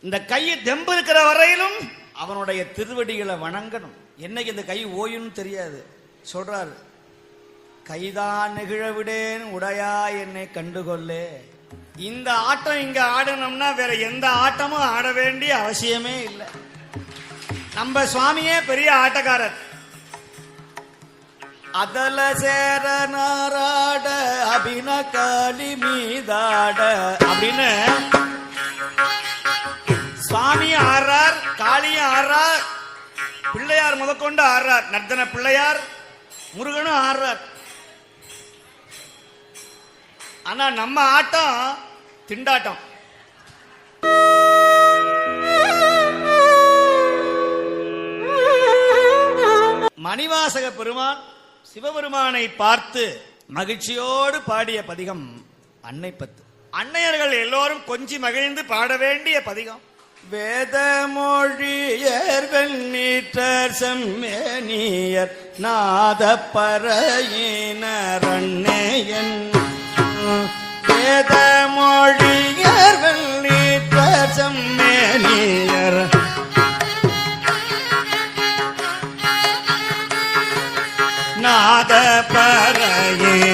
இந்த கையை தெம்பு இருக்கிற வரையிலும் அவனுடைய திருவடிகளை வணங்கணும். என்னைக்கு இந்த கை ஓயும் தெரியாது. சொல்றாரு, கைதான் நெகிழ விடேன் உடையா என்னை கண்டுகொள்ளே. இந்த ஆட்டம் இங்க ஆடணும்னா வேற எந்த ஆட்டமும் ஆட வேண்டிய அவசியமே இல்லை. நம்ம சுவாமியே பெரிய ஆட்டக்காரர். அதல சேர நாராட அபின காளி மீதாட அப்படின்னு சுவாமி ஆறார், காளியும் ஆறார், பிள்ளையார் முதற்கொண்டு ஆறார், நர்த்தன பிள்ளையார், முருகனும் ஆறார். ஆனா நம்ம ஆட்டம் திண்டாட்டம். மணிவாசக பெருமான் சிவபெருமானை பார்த்து மகிழ்ச்சியோடு பாடிய பதிகம் அன்னை பத்து. அன்னையர்கள் எல்லோரும் கொஞ்சி மகிழ்ந்து பாட வேண்டிய பதிகம். வேத மொழியர் வெண்ணீற்றர் செம்மேனியர் நாத பறையினர் அன்னையன். வேத மொழியர் வெண்ணீற்றர் செம்மேனியர் நாத பறையினர்